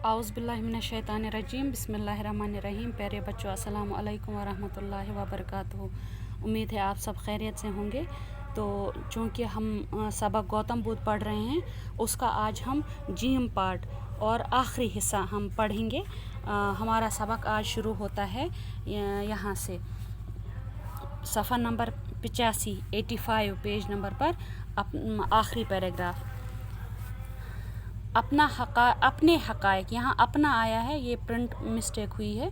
औज़ुबिल्लाहिमिनश्शैतानिर्रजीम बिस्मिल्लाहिर्रहमानिर्रहीम। प्यारे बच्चों, अस्सलामु अलैकुम वरहमतुल्लाहि वबरकातुहू। उम्मीद है आप सब खैरियत से होंगे। तो चूँकि हम सबक गौतम बुद्ध पढ़ रहे हैं, उसका आज हम जीम पार्ट और आखिरी हिस्सा हम पढ़ेंगे। हमारा सबक आज शुरू होता है यहाँ से, सफ़ा नंबर 85 पेज नंबर पर आखिरी पैराग्राफ। अपने हक़ाइक़, यहाँ अपना आया है, ये प्रिंट मिस्टेक हुई है।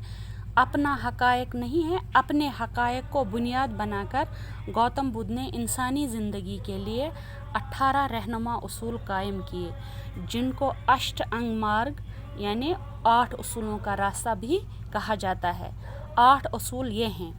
अपना हक़ाइक़ नहीं है, अपने हक़ाइक़ को बुनियाद बनाकर गौतम बुद्ध ने इंसानी ज़िंदगी के लिए 18 रहनुमा उसूल कायम किए, जिनको अष्टांग मार्ग यानी 8 उसूलों का रास्ता भी कहा जाता है। 8 उसूल ये हैं: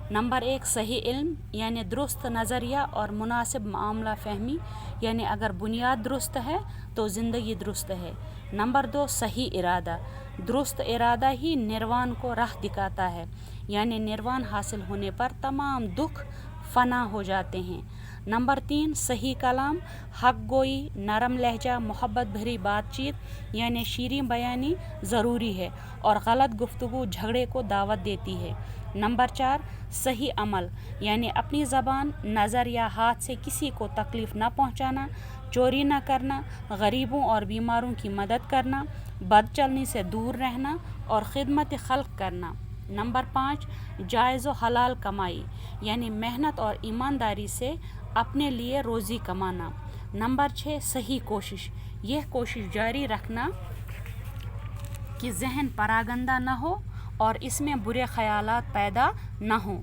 नंबर 1 सही इल्म यानी दुरुस्त नज़रिया और मुनासिब मामला फ़हमी, यानी अगर बुनियाद दुरुस्त है तो ज़िंदगी दुरुस्त है। नंबर 2 सही इरादा, दुरुस्त इरादा ही निर्वाण को राह दिखाता है, यानी निर्वाण हासिल होने पर तमाम दुख फना हो जाते हैं। नंबर 3 सही कलाम, हक गोई, नरम लहजा, मोहब्बत भरी बातचीत यानी शीरीं बयानी ज़रूरी है और गलत गुफ्तगू झगड़े को दावत देती है। नंबर 4 सही अमल यानी अपनी ज़बान, नज़र या हाथ से किसी को तकलीफ़ न पहुंचाना, चोरी न करना, गरीबों और बीमारों की मदद करना, बदचलनी से दूर रहना और खिदमत खल्क़ करना। नंबर 5 जायज़ व हलाल कमाई यानी मेहनत और ईमानदारी से अपने लिए रोज़ी कमाना। नंबर 6 सही कोशिश, यह कोशिश जारी रखना कि जहन परागंदा न हो और इसमें बुरे ख़यालात पैदा न हो।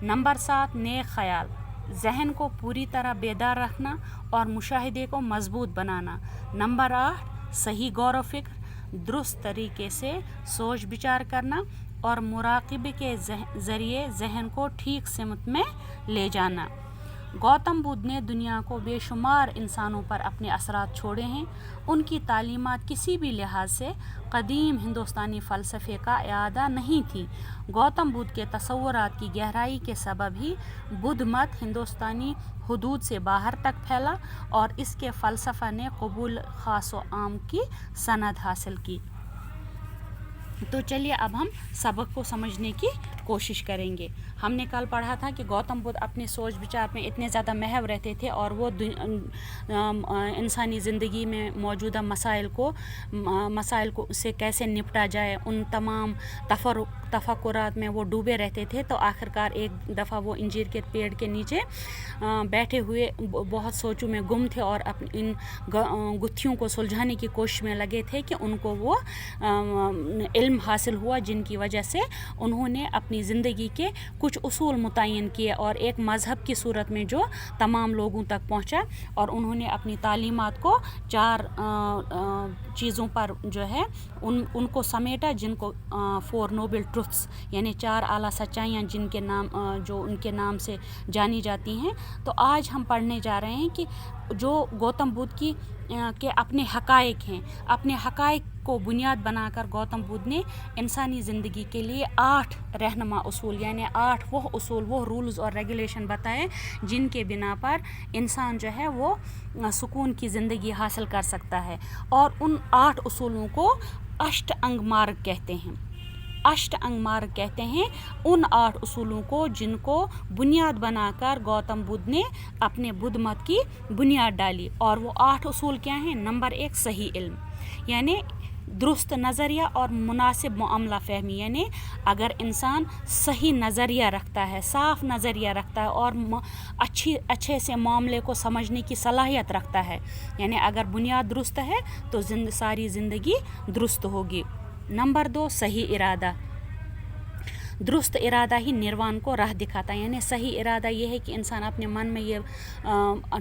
नंबर 7 नेक ख़याल, जहन को पूरी तरह बेदार रखना और मुशाहिदे को मज़बूत बनाना। नंबर 8 सही गौर व फ़िक्र, दुरुस्त तरीके से सोच विचार करना और मुराक़बे के ज़रिए जहन को ठीक सिमत में ले जाना। गौतम बुद्ध ने दुनिया को बेशुमार इंसानों पर अपने असरात छोड़े हैं। उनकी तालीमात किसी भी लिहाज से क़दीम हिंदुस्तानी फ़लसफ़े का इआदा नहीं थी। गौतम बुद्ध के तसव्वुरात की गहराई के सबब ही बुद्ध मत हिंदुस्तानी हुदूद से बाहर तक फैला और इसके फ़लसफ़ा ने कबूल ख़ास व आम की सनद हासिल की। तो चलिए अब हम सबक को समझने की कोशिश करेंगे। हमने कल पढ़ा था कि गौतम बुद्ध अपने सोच विचार में इतने ज़्यादा महव रहते थे और वो इंसानी ज़िंदगी में मौजूदा मसाइल को से कैसे निपटा जाए, उन तमाम तफक्कुरात में वो डूबे रहते थे। तो आखिरकार एक दफ़ा वो इंजीर के पेड़ के नीचे बैठे हुए बहुत सोचों में गुम थे और इन गुत्थियों को सुलझाने की कोशिश में लगे थे कि उनको वो इल्म हासिल हुआ, जिनकी वजह से उन्होंने अपनी ज़िंदगी के कुछ उसूल मुतय्यन किए और एक मज़हब की सूरत में जो तमाम लोगों तक पहुंचा। और उन्होंने अपनी तालीमात को 4 चीज़ों पर जो है उनको समेटा, जिनको 4 नोबल ट्रुथ्स यानी 4 आला सच्चाइयाँ जिनके नाम जो उनके नाम से जानी जाती हैं। तो आज हम पढ़ने जा रहे हैं कि जो गौतम बुद्ध के अपने हक़ाइक़ हैं, अपने हक़ाइक़ को बुनियाद बनाकर गौतम बुद्ध ने इंसानी ज़िंदगी के लिए 8 रहनुमा उसूल यानी 8 वो उसूल, वो रूल्स और रेगुलेशन बताए जिनके बिना पर इंसान जो है वो सुकून की ज़िंदगी हासिल कर सकता है। और उन 8 उसूलों को अष्टांग मार्ग कहते हैं। अष्टांग मार्ग कहते हैं उन 8 उसूलों को जिनको बुनियाद बनाकर गौतम बुद्ध ने अपने बुद्ध मत की बुनियाद डाली। और वो 8 उसूल क्या हैं? नंबर 1 सही इल्म यानी दुरुस्त नज़रिया और मुनासिब मामला फ़हमी, यानी अगर इंसान सही नज़रिया रखता है, साफ़ नज़रिया रखता है और अच्छे से मामले को समझने की सलाहियत रखता है, यानी अगर बुनियाद दुरुस्त है तो सारी ज़िंदगी दुरुस्त होगी। नंबर 2 सही इरादा, दुरुस्त इरादा ही निर्वाण को राह दिखाता है, यानी सही इरादा ये है कि इंसान अपने मन में ये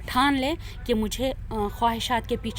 ठान ले कि मुझे ख्वाहिशात के पीछे